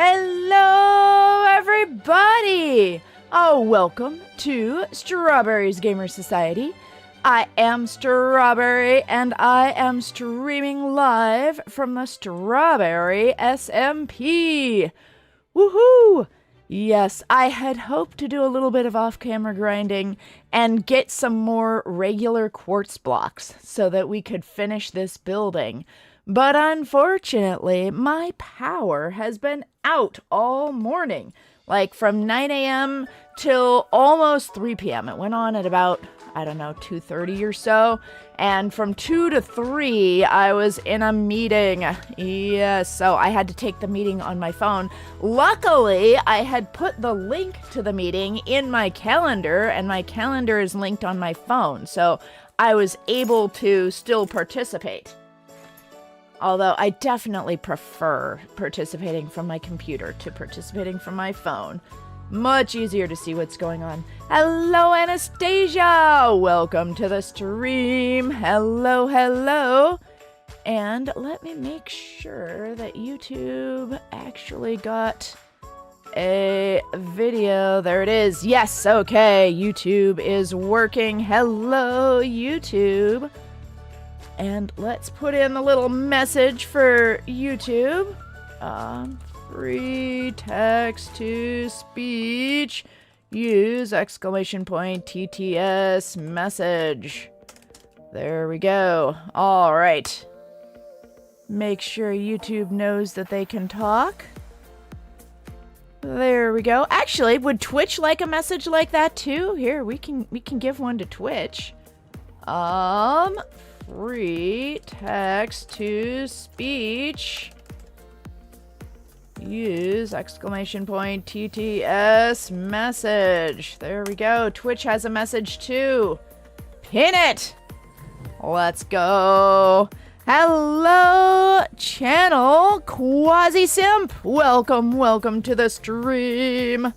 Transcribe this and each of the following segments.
Hello, everybody! Oh, welcome to Strawberry's Gamer Society. I am Strawberry, and I am streaming live from the Strawberry SMP. Woohoo! Yes, I had hoped to do a little bit of off-camera grinding and get some more regular quartz blocks so that we could finish this building. But unfortunately, my power has been out all morning, like from 9 a.m. till almost 3 p.m. It went on at about, 2:30 or so. And from 2 to 3, I was in a meeting. Yes, so I had to take the meeting on my phone. Luckily, I had put the link to the meeting in my calendar, and my calendar is linked on my phone. So I was able to still participate. Although I definitely prefer participating from my computer to participating from my phone. Much easier to see what's going on. Hello, Anastasia! Welcome to the stream. Hello, hello. And let me make sure that YouTube actually got a video. There it is. Yes, okay. YouTube is working. Hello, YouTube. And let's put in the little message for YouTube. Free text to speech. Use exclamation point TTS message. There we go. All right. Make sure YouTube knows that they can talk. There we go. Actually, would Twitch like a message like that too? Here, we can give one to Twitch. Free text to speech. Use exclamation point TTS message. There we go. Twitch has a message too. Pin it. Let's go. Hello, channel Quasi Simp. Welcome to the stream.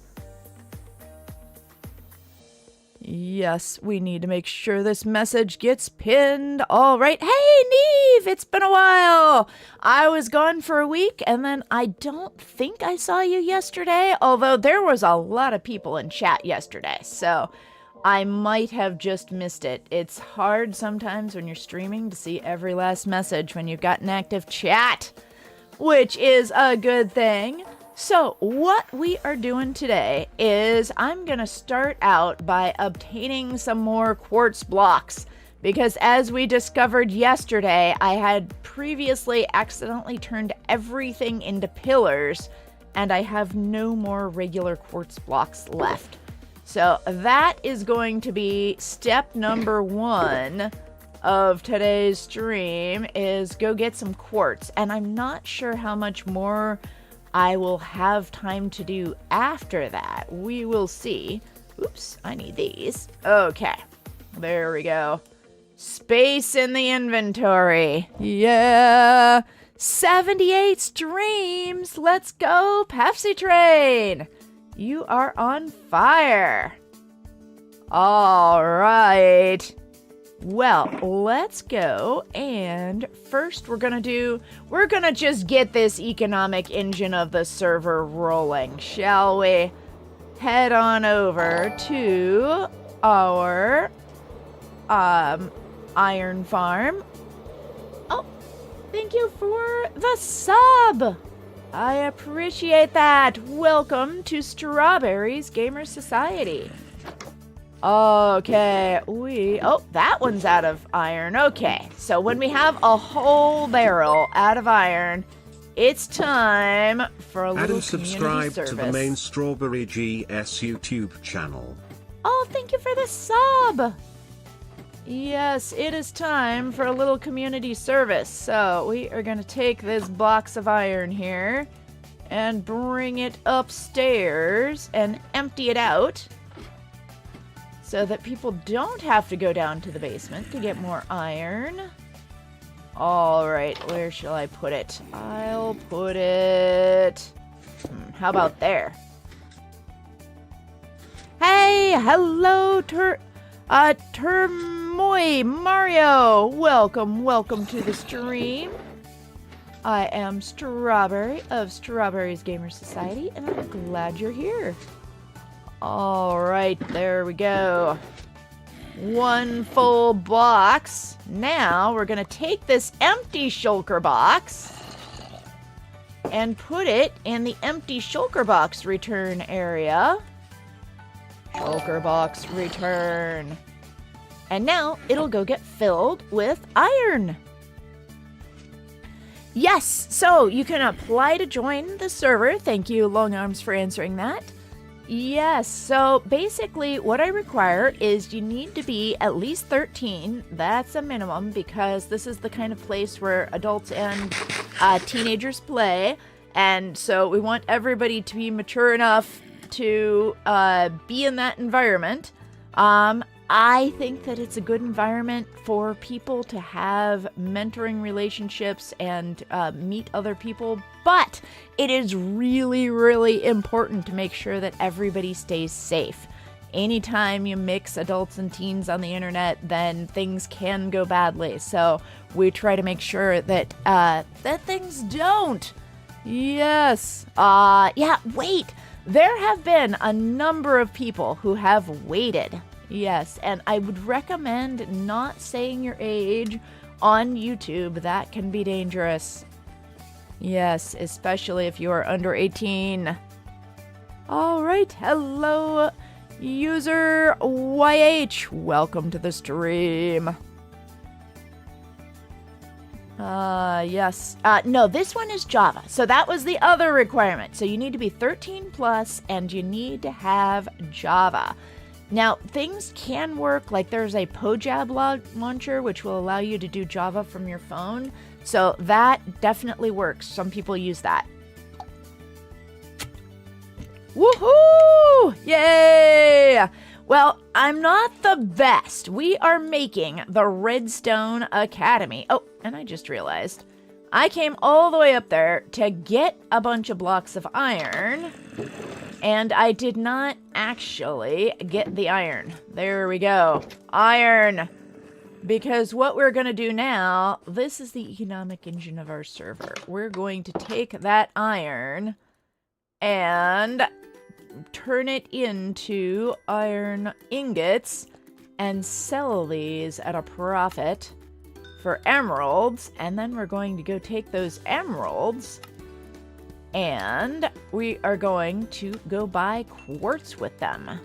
Yes, we need to make sure this message gets pinned. All right. Hey, Neve, it's been a while. I was gone for a week, and then I don't think I saw you yesterday, although there was a lot of people in chat yesterday, so I might have just missed it. It's hard sometimes when you're streaming to see every last message when you've got an active chat, which is a good thing. So what we are doing today is I'm going to start out by obtaining some more quartz blocks, because as we discovered yesterday, I had previously accidentally turned everything into pillars, and I have no more regular quartz blocks left. So that is going to be step number 1 of today's stream, is go get some quartz. And I'm not sure how much more I will have time to do after that. We will see. Oops, I need these. Okay, there we go. Space in the inventory. Yeah, 78 streams. Let's go, Pepsi Train. You are on fire. All right. Well, let's go, and first we're gonna just get this economic engine of the server rolling, shall we? Head on over to our iron farm. Oh, thank you for the sub. I appreciate that. Welcome to Strawberry's Gamer Society. Okay, that one's out of iron. Okay, so when we have a whole barrel out of iron, it's time for a little community subscribe service. to the main StrawberryGS YouTube channel. Oh, thank you for the sub. Yes, it is time for a little community service. So we are going to take this box of iron here and bring it upstairs and empty it out, so that people don't have to go down to the basement to get more iron. All right, where shall I put it? I'll put it... how about there? Hey, hello, Termoy Mario. Welcome to the stream. I am Strawberry of Strawberry's Gamer Society, and I'm glad you're here. Alright, there we go. One full box. Now we're going to take this empty shulker box and put it in the empty shulker box return area. Shulker box return. And now it'll go get filled with iron. Yes, so you can apply to join the server. Thank you, Long Arms, for answering that. Yes, so basically what I require is you need to be at least 13. That's a minimum because this is the kind of place where adults and teenagers play. And so we want everybody to be mature enough to be in that environment. I think that it's a good environment for people to have mentoring relationships and meet other people, but it is really, really important to make sure that everybody stays safe. Anytime you mix adults and teens on the internet, then things can go badly. So we try to make sure that that things don't. Yes. Yeah, wait. There have been a number of people who have waited. Yes, and I would recommend not saying your age on YouTube. That can be dangerous. Yes, especially if you are under 18. All right, hello, user YH. Welcome to the stream. Yes. No, this one is Java. So that was the other requirement. So you need to be 13 plus and you need to have Java. Now, things can work, like there's a Pojab launcher, which will allow you to do Java from your phone. So that definitely works. Some people use that. Woohoo! Yay! Well, I'm not the best. We are making the Redstone Academy. Oh, and I just realized I came all the way up there to get a bunch of blocks of iron. And I did not actually get the iron. There we go. Iron. Because what we're going to do now, this is the economic engine of our server. We're going to take that iron and turn it into iron ingots and sell these at a profit for emeralds. And then we're going to go take those emeralds and we are going to go buy quartz with them.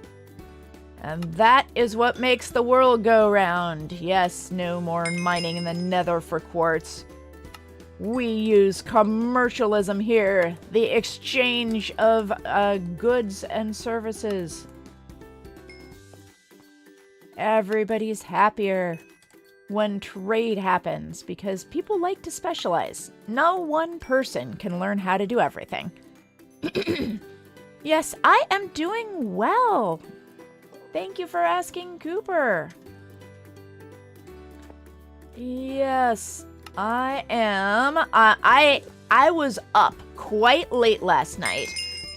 And that is what makes the world go round. Yes, no more mining in the nether for quartz. We use commercialism here. The exchange of goods and services. Everybody's happier when trade happens because people like to specialize. No one person can learn how to do everything. Yes, I am doing well. Thank you for asking, Cooper. Yes, I am. I was up quite late last night.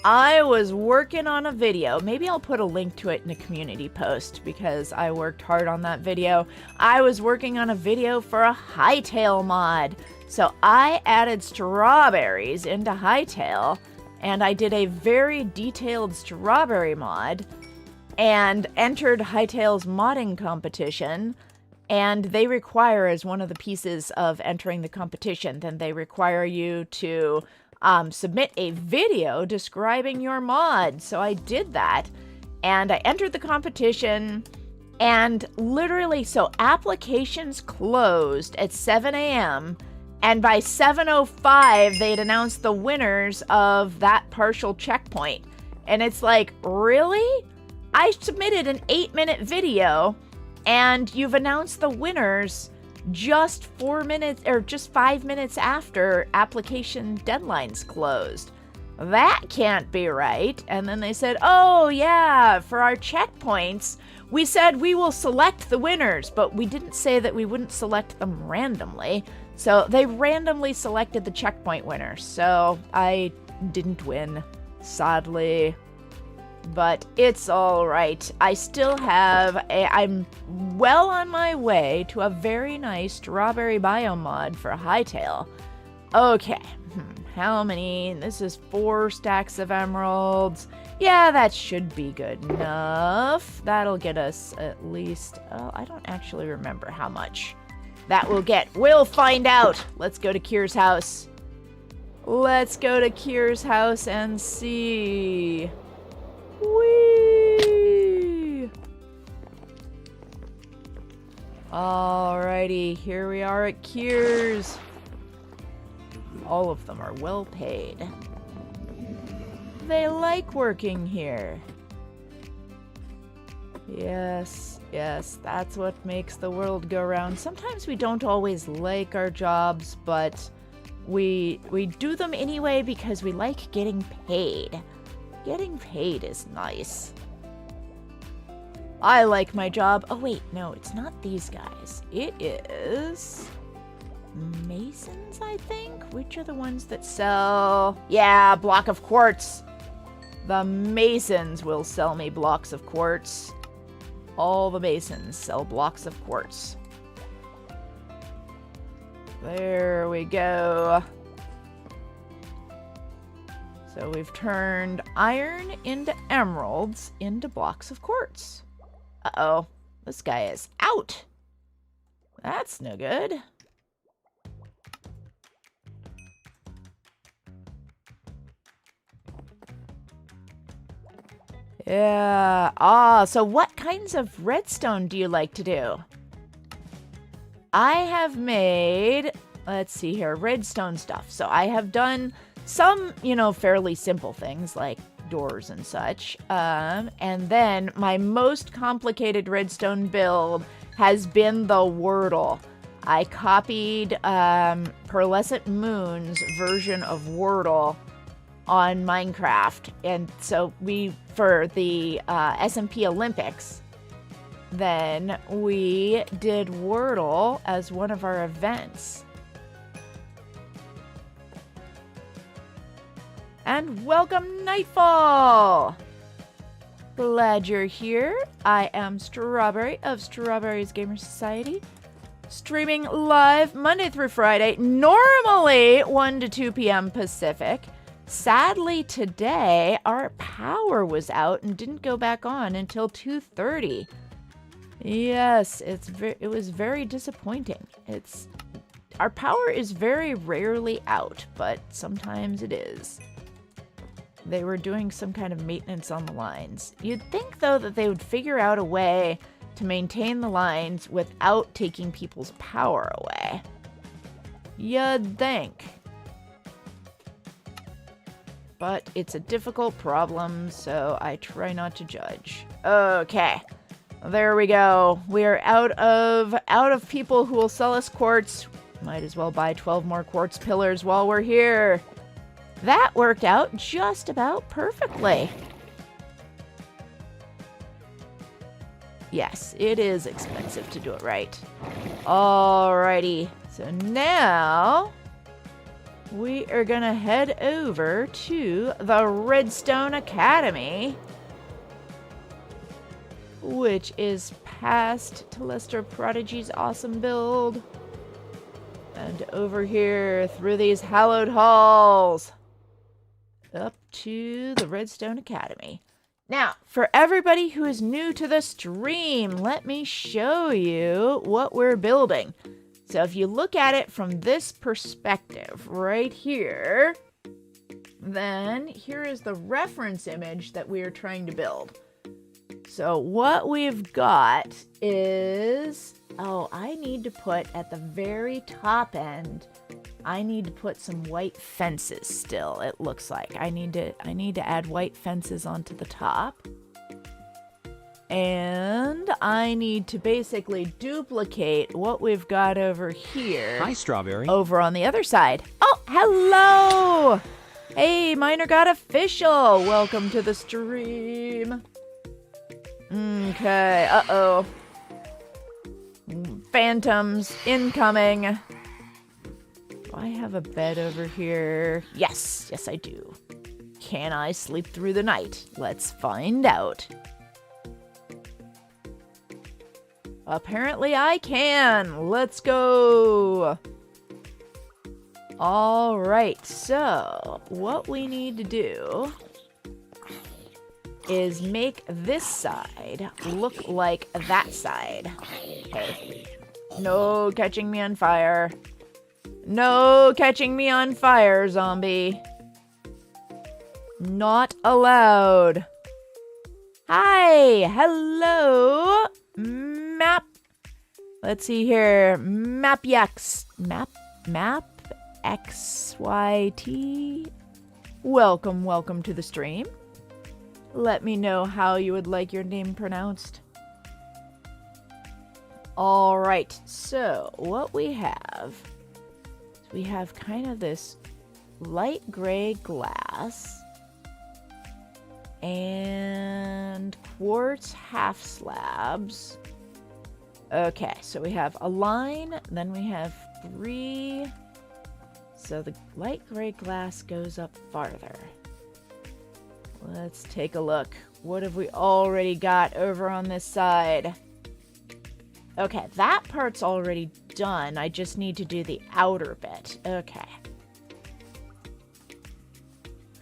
I was working on a video. Maybe I'll put a link to it in a community post because I worked hard on that video. I was working on a video for a Hightail mod. So I added strawberries into Hightail and I did a very detailed strawberry mod and entered Hightail's modding competition. And they require, as one of the pieces of entering the competition, then they require you to submit a video describing your mod. So I did that and I entered the competition and literally, so applications closed at 7 a.m. and by 7:05 they'd announced the winners of that partial checkpoint. And it's like, really? I submitted an 8-minute video and you've announced the winners just 4 minutes or just 5 minutes after application deadlines closed. That can't be right. And then they said, oh yeah, for our checkpoints, we said we will select the winners, but we didn't say that we wouldn't select them randomly. So they randomly selected the checkpoint winners. So I didn't win, sadly. But it's all right. I still have I'm well on my way to a very nice strawberry biome mod for Hightail. Okay. How many? This is 4 stacks of emeralds. Yeah, that should be good enough. That'll get us at least... Oh, I don't actually remember how much that will get. We'll find out. Let's go to Kier's house. Let's go to Kier's house and see. Whee! Alrighty, here we are at Kier's. All of them are well paid. They like working here. Yes, that's what makes the world go round. Sometimes we don't always like our jobs, but we do them anyway because we like getting paid. Getting paid is nice. I like my job. Oh wait, no, it's not these guys. It is... Masons, I think? Which are the ones that sell... Yeah, block of quartz. The Masons will sell me blocks of quartz. All the Masons sell blocks of quartz. There we go. So we've turned iron into emeralds into blocks of quartz. Uh-oh, this guy is out. That's no good. Yeah. So what kinds of redstone do you like to do? I have made, let's see here, redstone stuff. So I have done some, fairly simple things like doors and such. And then my most complicated redstone build has been the Wordle. I copied Pearlescent Moon's version of Wordle on Minecraft, and so for the SMP Olympics, then we did Wordle as one of our events. And welcome Nightfall! Glad you're here. I am Strawberry of Strawberry's Gamer Society, streaming live Monday through Friday, normally 1 to 2 p.m. Pacific. Sadly, today, our power was out and didn't go back on until 2:30. Yes, it was very disappointing. Our power is very rarely out, but sometimes it is. They were doing some kind of maintenance on the lines. You'd think, though, that they would figure out a way to maintain the lines without taking people's power away. You'd think. But it's a difficult problem, so I try not to judge. Okay, there we go. We're out of people who will sell us quartz. Might as well buy 12 more quartz pillars while we're here. That worked out just about perfectly. Yes, it is expensive to do it right. Alrighty, so now we are gonna head over to the Redstone Academy, which is past Telestar Prodigy's awesome build, and over here through these hallowed halls up to the Redstone Academy. Now, for everybody who is new to the stream, let me show you what we're building. So if you look at it from this perspective right here, then here is the reference image that we are trying to build. So what we've got is, I need to put at the very top end, I need to put some white fences still, it looks like. I need to add white fences onto the top. And I need to basically duplicate what we've got over here. Hi, Strawberry. Over on the other side. Oh, hello! Hey, Miner Got Official! Welcome to the stream. Okay, uh-oh. Phantoms incoming. Do I have a bed over here? Yes, I do. Can I sleep through the night? Let's find out. Apparently I can. Let's go. All right, so what we need to do is make this side look like that side. Okay. No catching me on fire. No catching me on fire, zombie. Not allowed. Hi, hello, map. Let's see here, map XYT. Welcome to the stream. Let me know how you would like your name pronounced. All right, so what we have kind of this light gray glass and quartz half slabs. Okay, so we have a line, then we have 3. So the light gray glass goes up farther. Let's take a look. What have we already got over on this side? Okay, that part's already done. I just need to do the outer bit. Okay.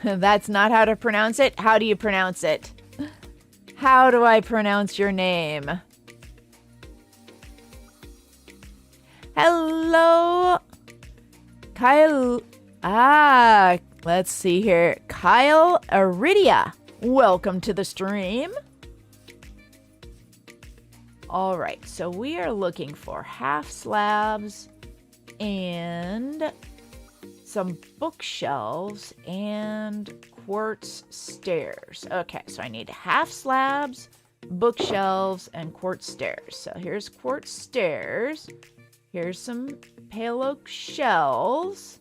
That's not how to pronounce it. How do you pronounce it? How do I pronounce your name? Hello, Kyle. Let's see here. Kyle Aridia. Welcome to the stream. All right, so we are looking for half slabs and some bookshelves and quartz stairs. Okay, so I need half slabs, bookshelves, and quartz stairs. So here's quartz stairs. Here's some pale oak shelves.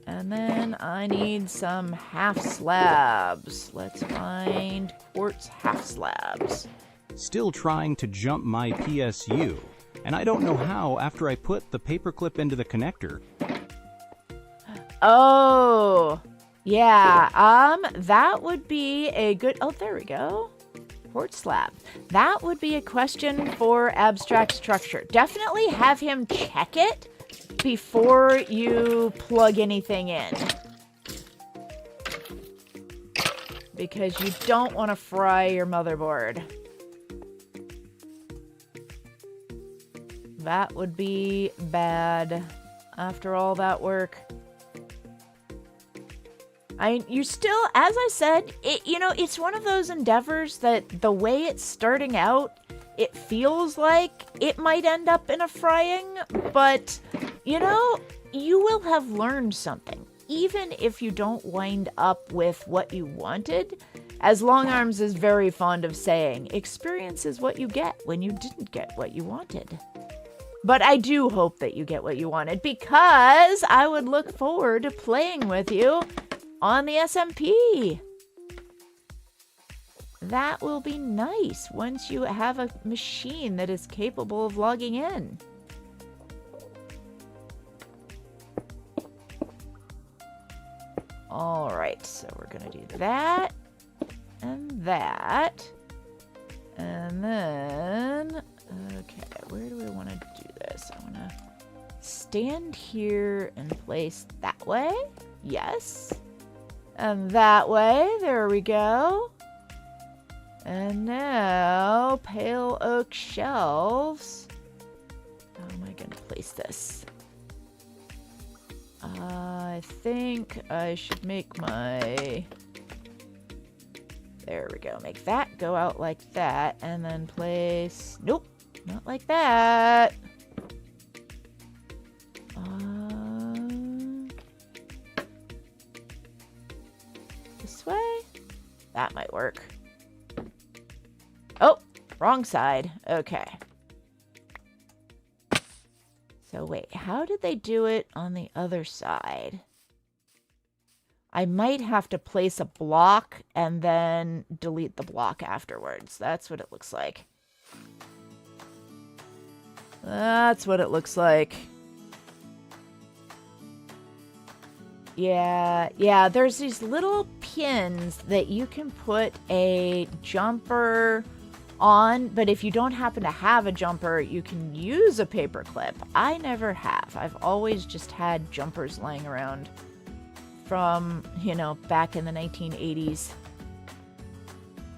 And then I need some half slabs. Let's find quartz half slabs. Still trying to jump my PSU, and I don't know how after I put the paperclip into the connector. Oh, yeah, that would be a good, oh, there we go. Quartz slab. That would be a question for abstract structure. Definitely have him check it before you plug anything in. Because you don't want to fry your motherboard. That would be bad after all that work. You still, as I said, it's one of those endeavors that the way it's starting out, it feels like it might end up in a frying, but, you will have learned something. Even if you don't wind up with what you wanted, as Longarms is very fond of saying, experience is what you get when you didn't get what you wanted. But I do hope that you get what you wanted, because I would look forward to playing with you on the SMP. That will be nice once you have a machine that is capable of logging in. All right, so we're gonna do that and that. And then, okay, where do we want to do this? I want to stand here and place that way. Yes. And that way, there we go. And now, pale oak shelves. How am I going to place this? I think I should make my... There we go. Make that go out like that. And then place... Nope, not like that. This way? That might work. Oh, wrong side. Okay. So wait, how did they do it on the other side? I might have to place a block and then delete the block afterwards. That's what it looks like. That's what it looks like. Yeah, there's these little pins that you can put a jumper on, but if you don't happen to have a jumper, you can use a paper clip. I never have. I've always just had jumpers lying around from, you know, back in the 1980s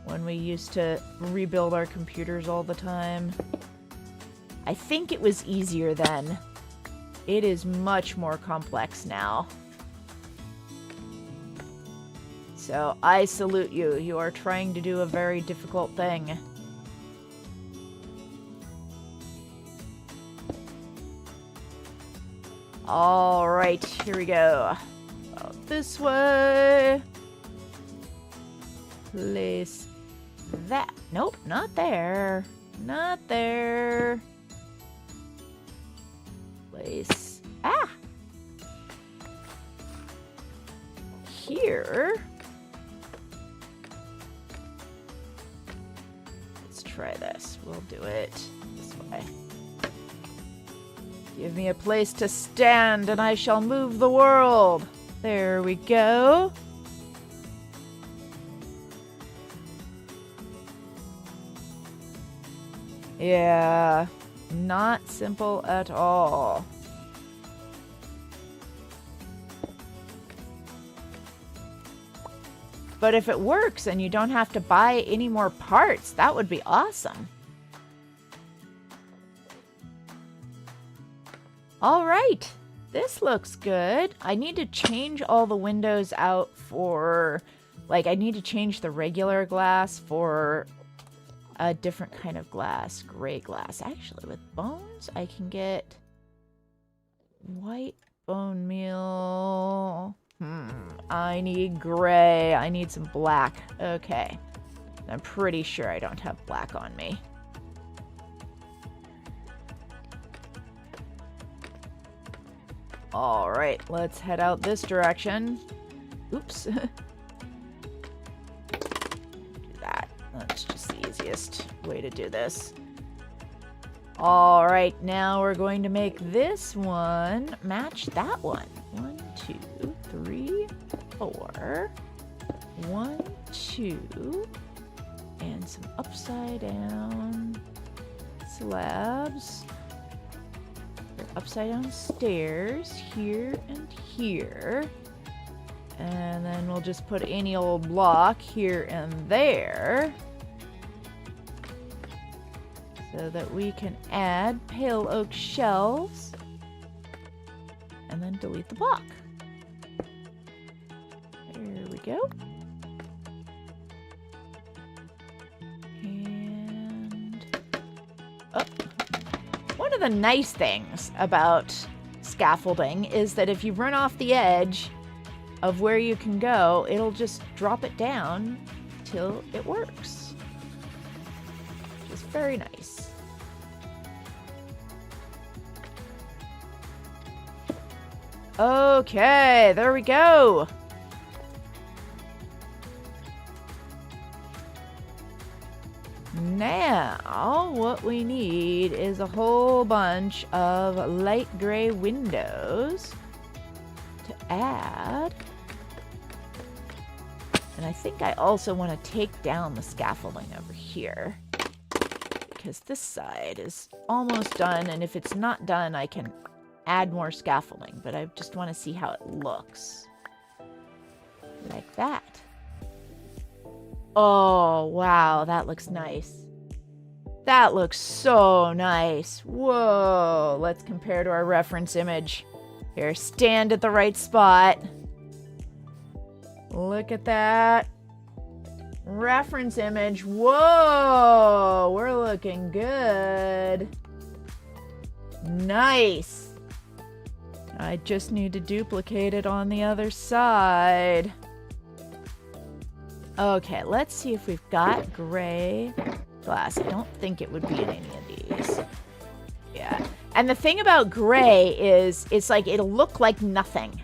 when we used to rebuild our computers all the time. I think it was easier then. It is much more complex now. So I salute you. You are trying to do a very difficult thing. All right, here we go. Out this way. Place that. Nope, not there. Not there. Place. Ah! Here. Let's try this. We'll do it this way. Give me a place to stand and I shall move the world. There we go. Yeah, not simple at all. But if it works and you don't have to buy any more parts, that would be awesome. All right, this looks good. I need to change all the windows out for, like, I need to change the regular glass for a different kind of glass, gray glass. Actually, with bones, I can get white bone meal. I need gray. I need some black. Okay. I'm pretty sure I don't have black on me. All right, let's head out this direction. Oops. Do that. That's just the easiest way to do this. All right, now we're going to make this one match that one. 1, 2, 3, 4. 1, 2. And some upside down slabs. Upside down stairs here and here. And then we'll just put any old block here and there. So that we can add pale oak shelves. And then delete the block. There we go. And oh. One of the nice things about scaffolding is that if you run off the edge of where you can go, it'll just drop it down till it works. Which is very nice. Okay, there we go. Now, what we need is a whole bunch of light gray windows to add. And I think I also want to take down the scaffolding over here, because this side is almost done, and if it's not done, I can add more scaffolding, but I just want to see how it looks. Like that. Oh, wow, that looks nice. That looks so nice. Whoa, let's compare to our reference image. Here, stand at the right spot. Look at that. Reference image. Whoa, we're looking good. Nice. I just need to duplicate it on the other side. Okay, let's see if we've got gray glass. I don't think it would be in any of these. Yeah. And the thing about gray is it's like it'll look like nothing.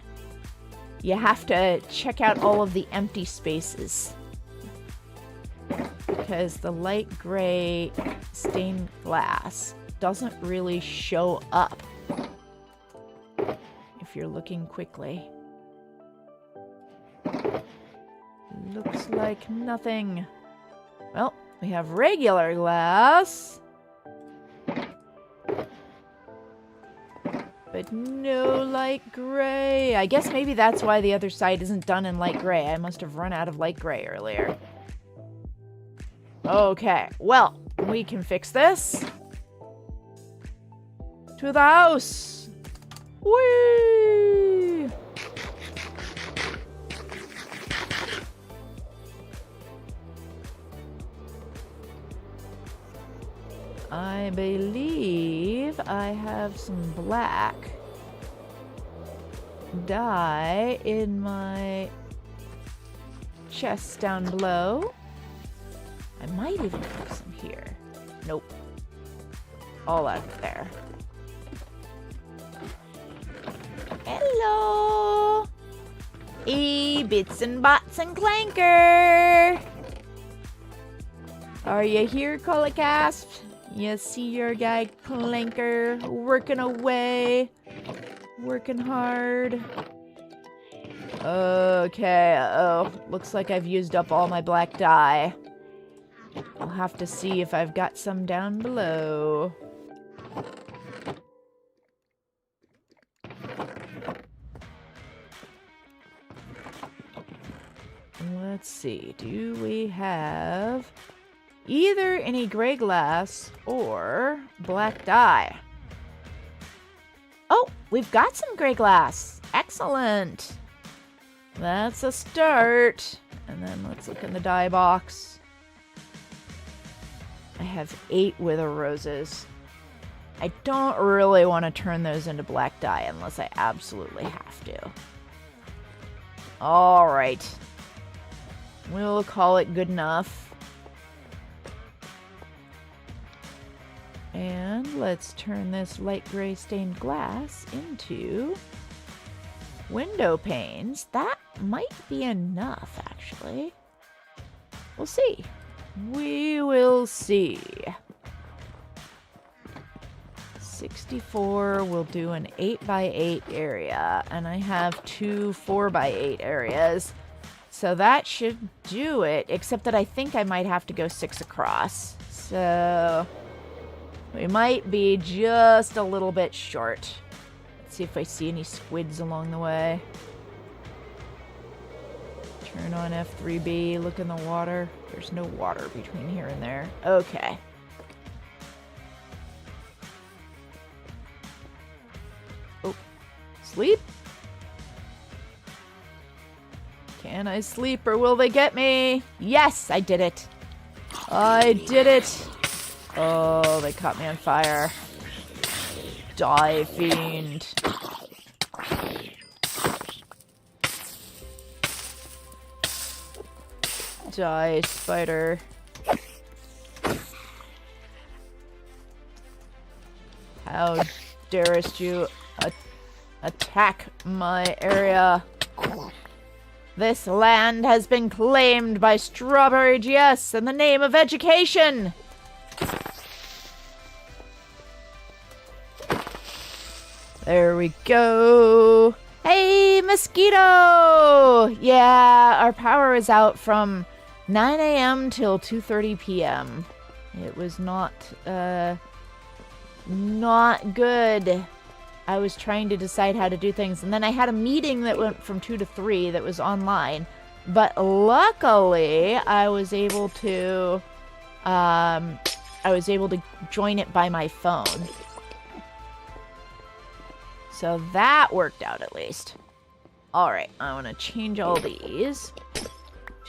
You have to check out all of the empty spaces. Because the light gray stained glass doesn't really show up if you're looking quickly. Looks like nothing. Well, We have regular glass. But no light gray. I guess maybe that's why the other side isn't done in light gray. I must have run out of light gray earlier. Okay, well, we can fix this. To the house. Whee! I believe I have some black dye in my chest down below. I might even have some here. Nope. All out of there. Hello! Bits and bots and clanker! Are you here, Colicasp? You see your guy Clanker working away, working hard. Okay, oh, looks like I've used up all my black dye. I'll have to see if I've got some down below. Let's see, do we have either any gray glass or black dye? Oh, we've got some gray glass. Excellent. That's a start. And then let's look in the dye box. I have 8 wither roses. I don't really want to turn those into black dye unless I absolutely have to. All right. We'll call it good enough. And let's turn this light gray stained glass into window panes. That might be enough, actually. We'll see. We will see. 64 will do an 8x8 area, and I have 2 4x8 areas. So that should do it, except that I think I might have to go 6 across. So we might be just a little bit short. Let's see if I see any squids along the way. Turn on F3B, look in the water. There's no water between here and there. Okay. Oh, sleep? Can I sleep or will they get me? Yes, I did it. I did it. Oh, they caught me on fire. Die, fiend. Die, spider. How darest you attack my area? This land has been claimed by StrawberryGS in the name of education! There we go. Hey, mosquito! Yeah, our power is out from 9 a.m. till 2:30 p.m. It was not good. I was trying to decide how to do things, and then I had a meeting that went from 2 to 3 that was online. But luckily, I was able to join it by my phone. So that worked out at least. Alright, I want to change all these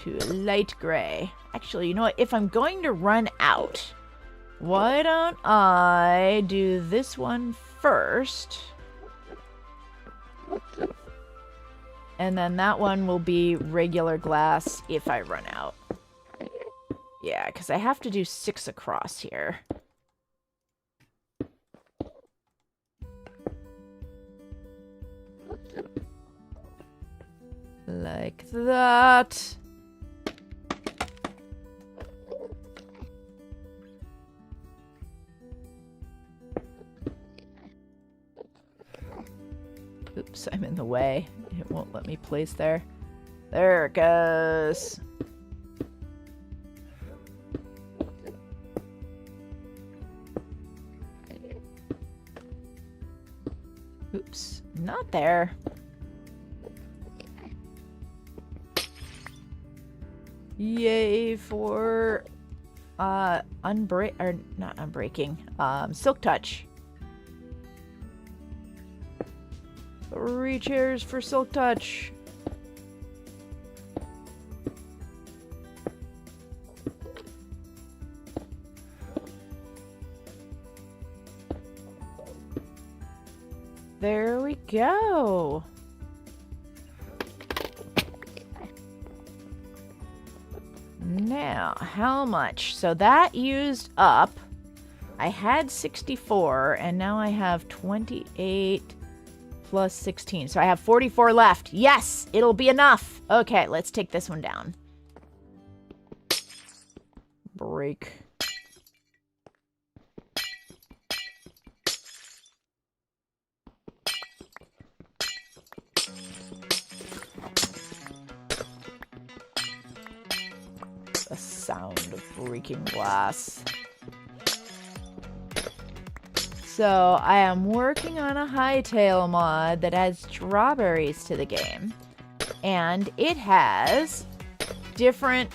to light gray. Actually, you know what? If I'm going to run out, why don't I do this one first? And then that one will be regular glass if I run out. Yeah, because I have to do 6 across here. Like that. Oops, I'm in the way. It won't let me place there. There it goes. Oops, not there. Yay for not unbreaking. Silk touch. 3 chairs for silk touch. There we go. Now, how much? So that used up. I had 64, and now I have 28 plus 16. So I have 44 left. Yes, it'll be enough. Okay, let's take this one down. Break. The sound of breaking glass. So I am working on a hightail mod that adds strawberries to the game, and it has different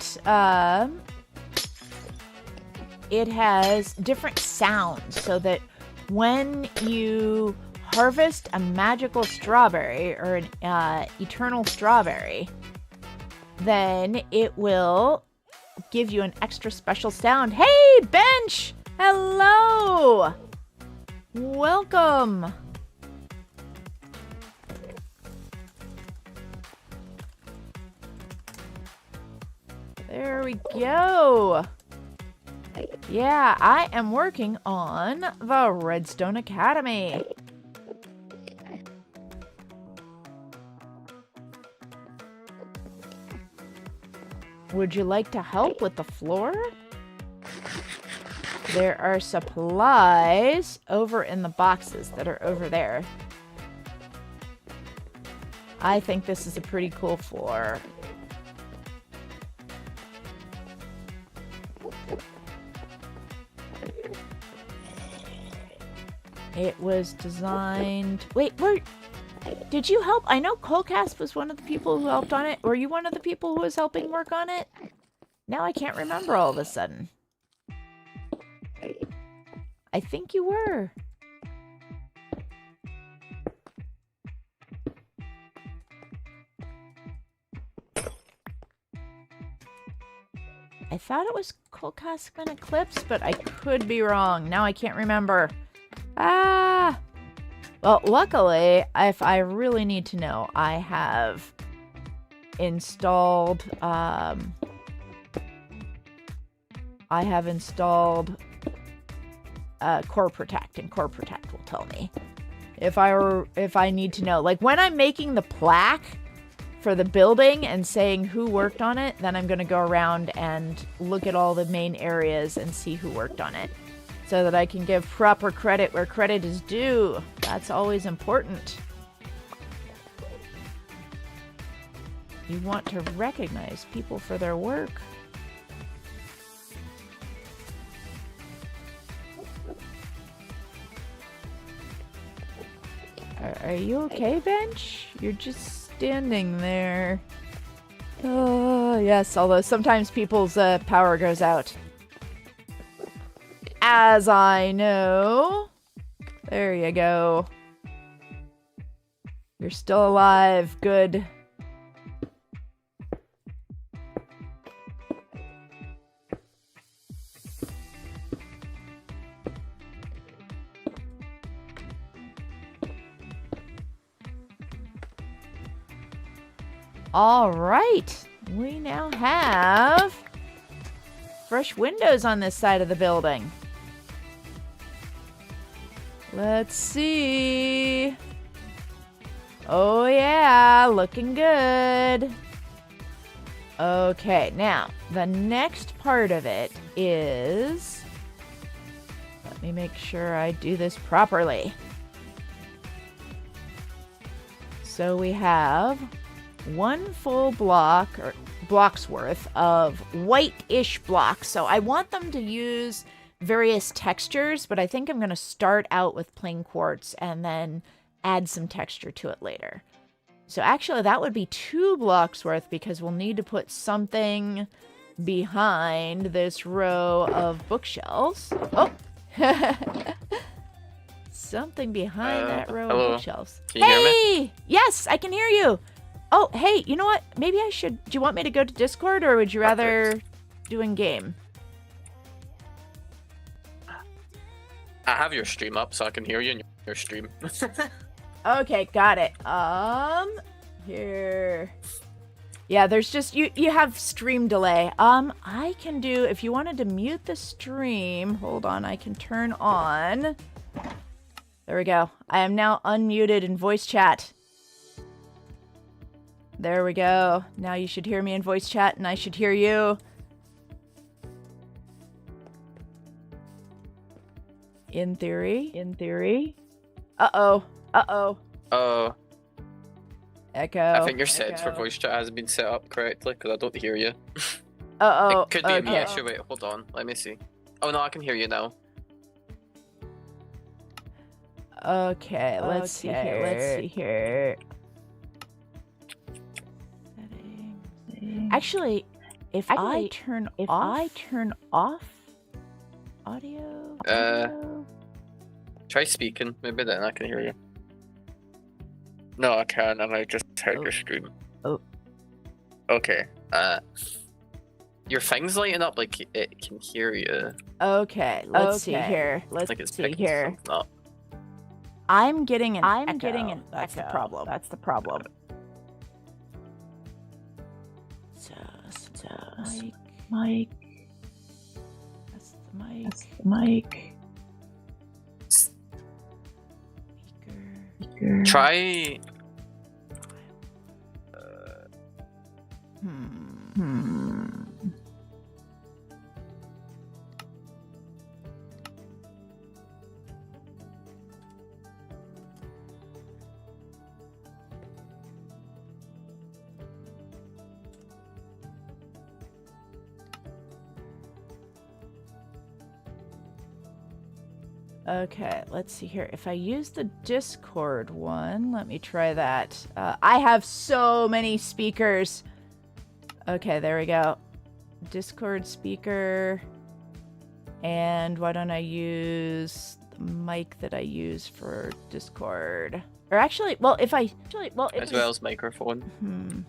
sounds, so that when you harvest a magical strawberry or an eternal strawberry, then it will give you an extra special sound. Hey, Bench! Hello! Welcome! There we go! Yeah, I am working on the Redstone Academy. Would you like to help with the floor? There are supplies over in the boxes that are over there. I think this is a pretty cool floor. It was designed... Wait, did you help? I know Colcast was one of the people who helped on it. Were you one of the people who was helping work on it? Now I can't remember all of a sudden. I think you were. I thought it was Colcast and Eclipse, but I could be wrong. Now I can't remember. Ah! Well, luckily, if I really need to know, I have installed, Core Protect, and Core Protect will tell me if I need to know. Like when I'm making the plaque for the building and saying who worked on it, then I'm going to go around and look at all the main areas and see who worked on it, so that I can give proper credit where credit is due. That's always important. You want to recognize people for their work. Are you okay, Bench? You're just standing there. Oh, yes, although sometimes people's power goes out. As I know. There you go. You're still alive. Good. All right. We now have fresh windows on this side of the building. Let's see. Oh yeah, looking good. Okay, now the next part of it is... Let me make sure I do this properly. So we have one full block, or block's worth, of white-ish blocks. So I want them to use various textures, but I think I'm going to start out with plain quartz and then add some texture to it later. So actually that would be 2 blocks worth because we'll need to put something behind this row of bookshelves. Oh! Something behind that row of bookshelves. Can you hear me? Yes, I can hear you. Oh, hey, you know what? Maybe I should... Do you want me to go to Discord, or would you rather do in-game? I have your stream up, so I can hear you in your stream. Okay, got it. Here. Yeah, there's just... You have stream delay. I can do... If you wanted to mute the stream... Hold on, I can turn on... There we go. I am now unmuted in voice chat. There we go. Now you should hear me in voice chat, and I should hear you. In theory. In theory. Uh-oh. Uh-oh. Oh. Echo. I think your settings for voice chat hasn't been set up correctly, because I don't hear you. Uh-oh. It could be a me issue. Wait, hold on. Let me see. Oh, no, I can hear you now. Okay, let's see here. Let's see here. Actually, if I turn off audio. Try speaking. Maybe then I can hear you. No, I can't. I might just heard your stream. Oh. Okay. Your thing's lighting up like it can hear you. Okay, let's see here. Let's see here. Up. I'm getting an echo. That's the problem. That's the problem. So mic. That's the mic. That's the mic. Speaker. Try. Okay, let's see here. If I use the Discord one, let me try that. I have so many speakers. Okay, there we go. Discord speaker. And why don't I use the mic that I use for Discord? Or actually, well, if I... As well as microphone.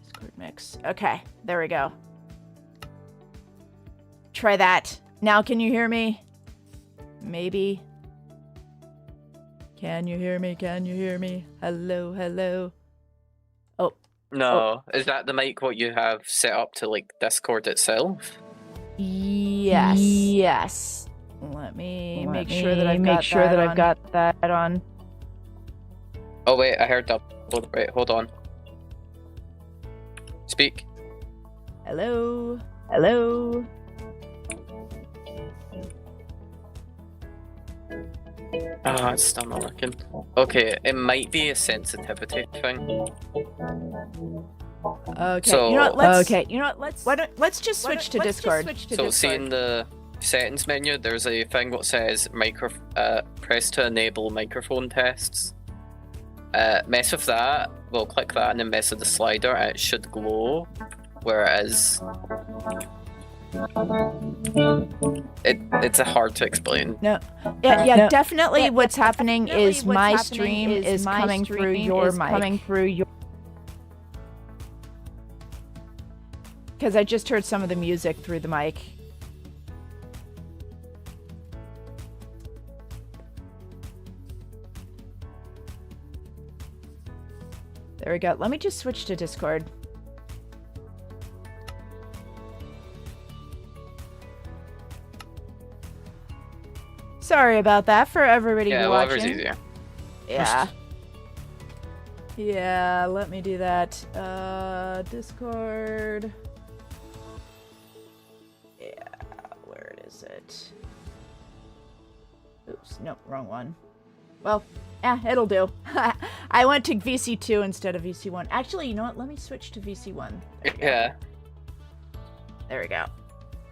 Discord mix. Okay, there we go. Try that. Now can you hear me? Maybe. Can you hear me? Can you hear me? Hello, hello. Oh. No. Is that the mic what you have set up to like Discord itself? Yes. Yes. Let me make sure that I've got that on. Oh wait, I heard that. Wait, hold on. Speak. Hello. Hello. Ah, it's still not working. Okay, it might be a sensitivity thing. Okay. So, you know what? Let's just switch to Discord. So see in the settings menu, there's a thing that says press to enable microphone tests. Mess with that. We'll click that and then mess with the slider, and it should glow. Whereas it's hard to explain. No. Yeah, definitely what's happening is my stream is coming through your mic. Because I just heard some of the music through the mic. There we go. Let me just switch to Discord. Sorry about that for everybody watching. Whatever's easier. Yeah. Yeah, let me do that. Discord. Yeah, where is it? Oops, nope, wrong one. Well, it'll do. I went to VC2 instead of VC1. Actually, you know what? Let me switch to VC1. Yeah. There we go.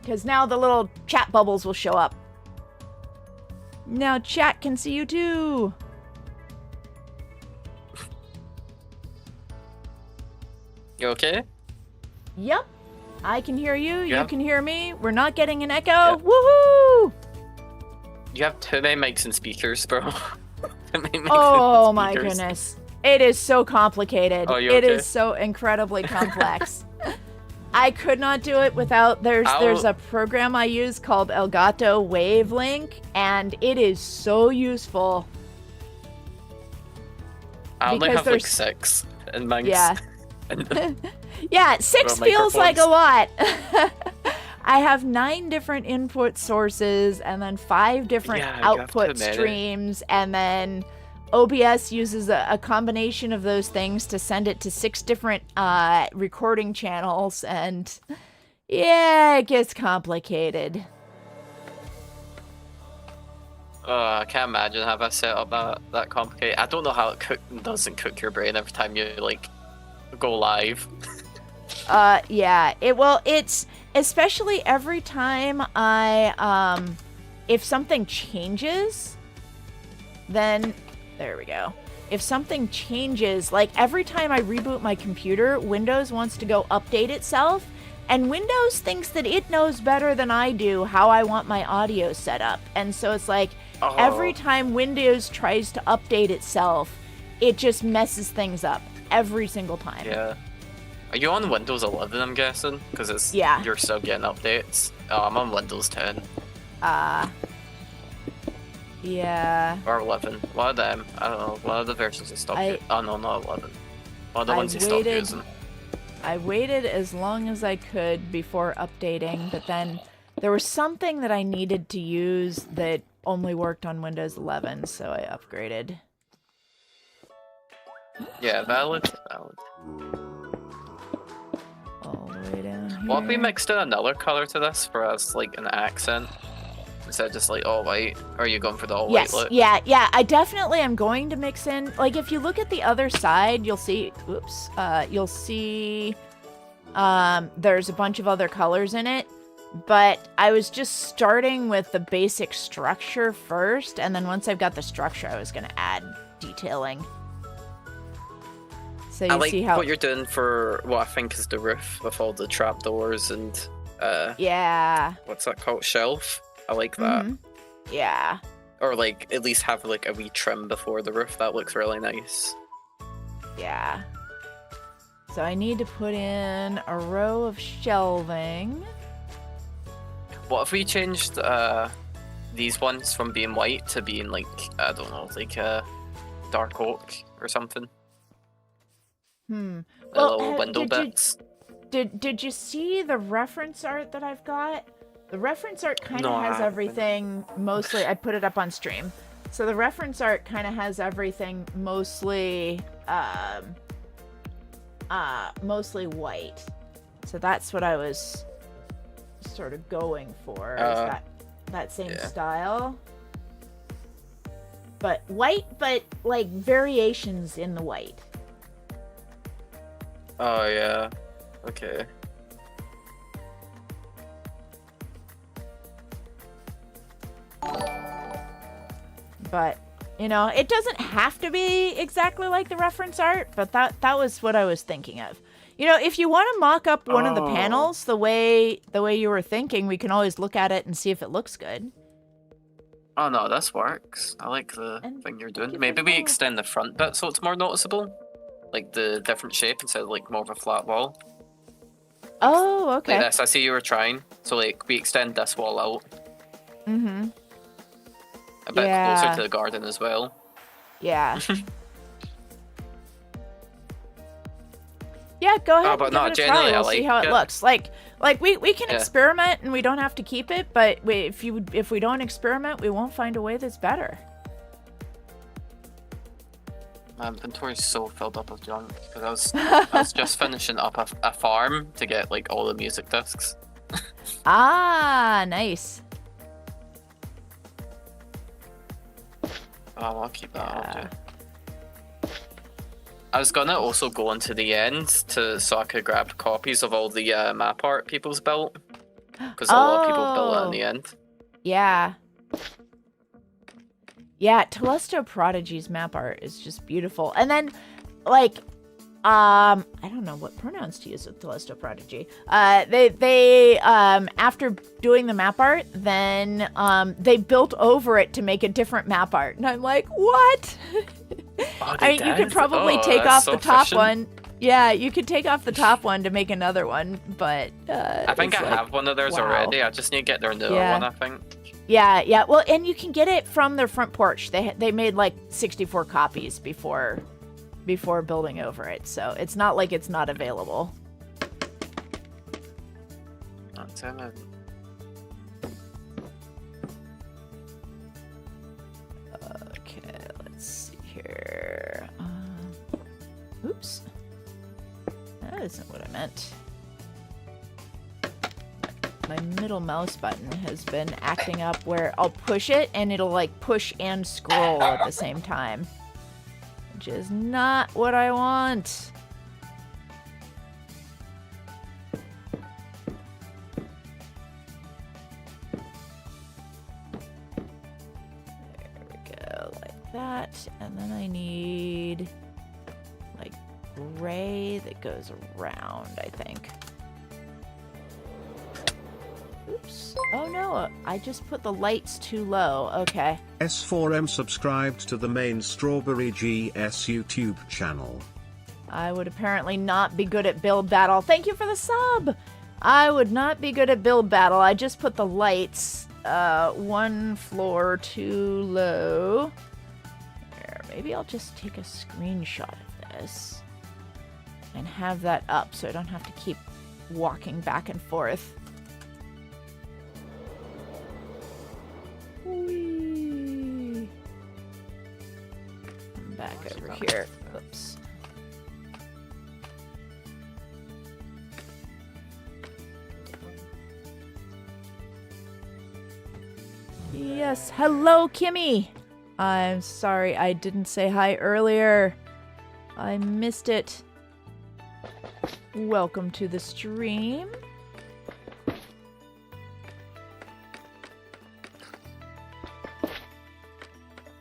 Because now the little chat bubbles will show up. Now chat can see you too. You okay? Yep. I can hear you. You Yep. can hear me. We're not getting an echo. Yep. Woohoo! You have too many mics and speakers, bro. Too many mics Oh and my speakers. goodness. It is so complicated. Oh, you It okay? is so incredibly complex. I could not do it without there's a program I use called Elgato Wavelink, and it is so useful. I only Because have like there's- 6 in mics. Yeah. Yeah, 6 Well, feels like a microphones. lot. I have 9 different input sources and then 5 different Yeah, you have too output many. streams, and then OBS uses a combination of those things to send it to 6 different recording channels, and yeah, it gets complicated. I can't imagine have I set up that complicated. I don't know how it doesn't cook your brain every time you like go live. Yeah, it's especially every time if something changes, then there we go. If something changes, like every time I reboot my computer, Windows wants to go update itself, and Windows thinks that it knows better than I do how I want my audio set up. And so it's like every time Windows tries to update itself, it just messes things up every single time. Yeah. Are you on Windows 11, I'm guessing? Because Yeah. you're still getting updates. Oh, I'm on Windows 10 Yeah. or 11. One of them. I don't know. One of the versions I stopped. Oh no, not 11. One of the I ones you stopped waited- using. I waited as long as I could before updating, but then there was something that I needed to use that only worked on Windows 11, so I upgraded. Yeah, valid. All the way down here. What if we mixed in another color to this for us, like an accent? Instead of just like all white? Or are you going for the all white Yes, look? yeah, I definitely am going to mix in, like if you look at the other side, you'll see, you'll see, there's a bunch of other colors in it, but I was just starting with the basic structure first, and then once I've got the structure, I was going to add detailing. So you I like see how, what you're doing for what I think is the roof with all the trapdoors and yeah, what's that called? Shelf? I like that. mhm, yeah, Or like at least have like a wee trim before the roof. That looks really nice. yeah. So I need to put in a row of shelving. What if we changed these ones from being white to being like, I don't know, like dark oak or something? The little window bits. Did you see the reference art that I've got? The reference art kind of No, I has haven't. everything mostly. I put it up on stream. So the reference art kind of has everything mostly mostly white. So that's what I was sort of going for, is that same yeah. style. But white, but like variations in the white. Oh yeah. Okay. But you know, it doesn't have to be exactly like the reference art, but that was what I was thinking of. You know, if you want to mock up one of the panels the way you were thinking, we can always look at it and see if it looks good. Oh no, this works. I like the And thing you're thank doing. you for Maybe we follow. extend the front bit so it's more noticeable. Like the different shape instead of like more of a flat wall. Oh, okay. Like this, I see you were trying. So like we extend this wall out Mm-hmm. a bit Yeah. closer to the garden as well. Yeah. Yeah, go ahead. but and no, give it a generally try. I We'll see like how it it. looks. Like we can Yeah. experiment and we don't have to keep it, but if we don't experiment, we won't find a way that's better. My inventory's so filled up with junk because I was just finishing up a farm to get like all the music discs. Ah, nice. Oh, I'll keep that up. Yeah. Yeah. I was gonna also go into the end so I could grab copies of all the map art people's built because a lot of people built it in the end. Yeah. Yeah, Telesto Prodigy's map art is just beautiful. And then, like, I don't know what pronouns to use with Telesto Prodigy. They after doing the map art, then they built over it to make a different map art, and I'm like, what? You could probably take off the top one. Yeah, you could take off the top one to make another one, but I think I have one of those already. I just need to get their newer one, I think. Yeah. Well, and you can get it from their front porch. They made like 64 copies before building over it, so it's not like it's not available. That's it. Okay, let's see here. Oops. That isn't what I meant. My middle mouse button has been acting up where I'll push it and it'll like push and scroll at the same time. Which is not what I want. There we go, like that. And then I need like gray that goes around, I think. Oops. Oh no, I just put the lights too low. Okay. S4M subscribed to the main StrawberryGS YouTube channel. I would apparently not be good at build battle. Thank you for the sub! I would not be good at build battle. I just put the lights one floor too low. There, maybe I'll just take a screenshot of this and have that up so I don't have to keep walking back and forth. Whee. I'm back over here. Oops. Yes, hello, Kimmy. I'm sorry I didn't say hi earlier. I missed it. Welcome to the stream.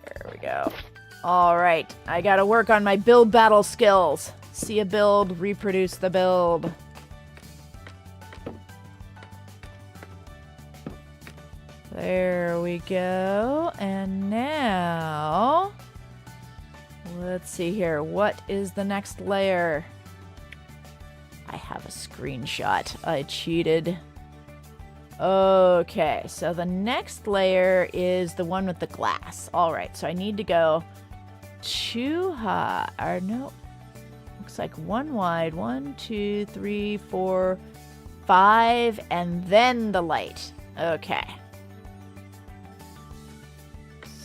There we go. All right, I gotta work on my build battle skills. See a build, reproduce the build. There we go. And now, let's see here. What is the next layer? I have a screenshot. I cheated. Okay, so the next layer is the one with the glass. All right, so I need to go too high. Or no, looks like one wide. 1, 2, 3, 4, 5, and then the light. Okay.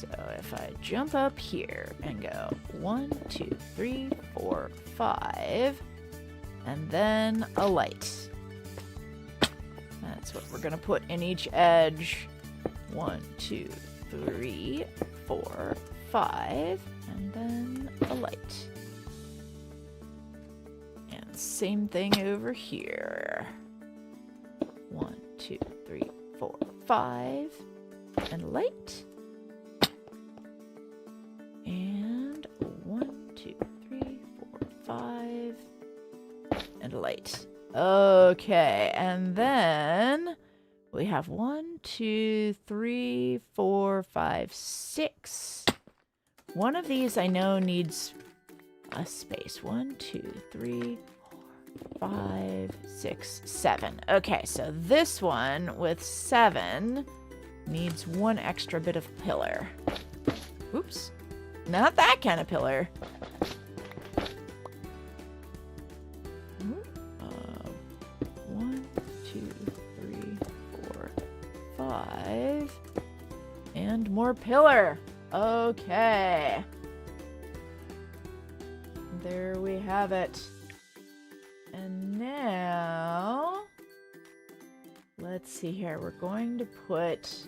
So if I jump up here and go 1, 2, 3, 4, 5, and then a light. That's what we're gonna put in each edge. 1, 2, 3, 4, 5, and then a light. And same thing over here. 1, 2, 3, 4, 5, and a light. And 1, 2, 3, 4, 5, and a light. Okay, and then we have 1, 2, 3, 4, 5, 6. One of these I know needs a space. 1, 2, 3, 4, 5, 6, 7. Okay, so this one with 7 needs one extra bit of pillar. Oops. Not that kind of pillar. 1, 2, 3, 4, 5. And more pillar. Okay. There we have it. And now, let's see here. We're going to put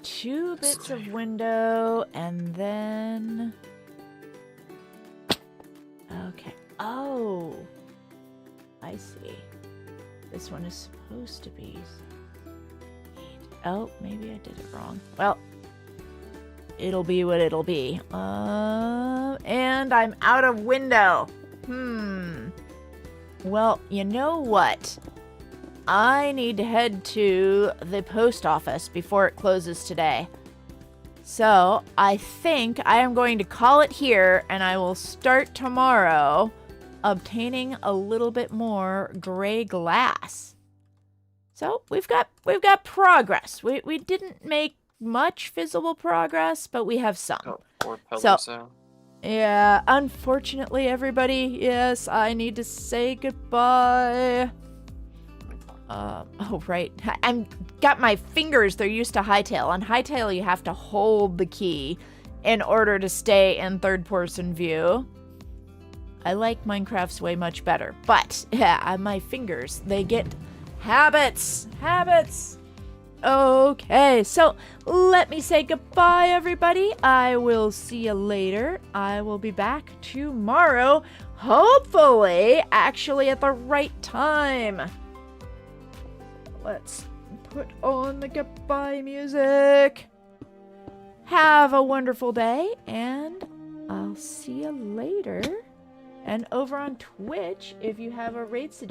2 bits of window and then... Okay. Oh, I see. This one is supposed to be... Oh, maybe I did it wrong. Well, it'll be what it'll be. And I'm out of window. Well, you know what? I need to head to the post office before it closes today. So, I think I am going to call it here, and I will start tomorrow obtaining a little bit more gray glass. So, we've got progress. We didn't make much visible progress, but we have some. Got 4 pillars there. Yeah, unfortunately, everybody, yes, I need to say goodbye. Oh, right. I'm got my fingers. They're used to hightail. On hightail, you have to hold the key in order to stay in third-person view. I like Minecraft's way much better. But, yeah, my fingers, they get habits. Habits. Okay, so let me say goodbye, everybody. I will see you later. I will be back tomorrow, hopefully, actually at the right time. Let's put on the goodbye music. Have a wonderful day, and I'll see you later. And over on Twitch, if you have a raid suggestion,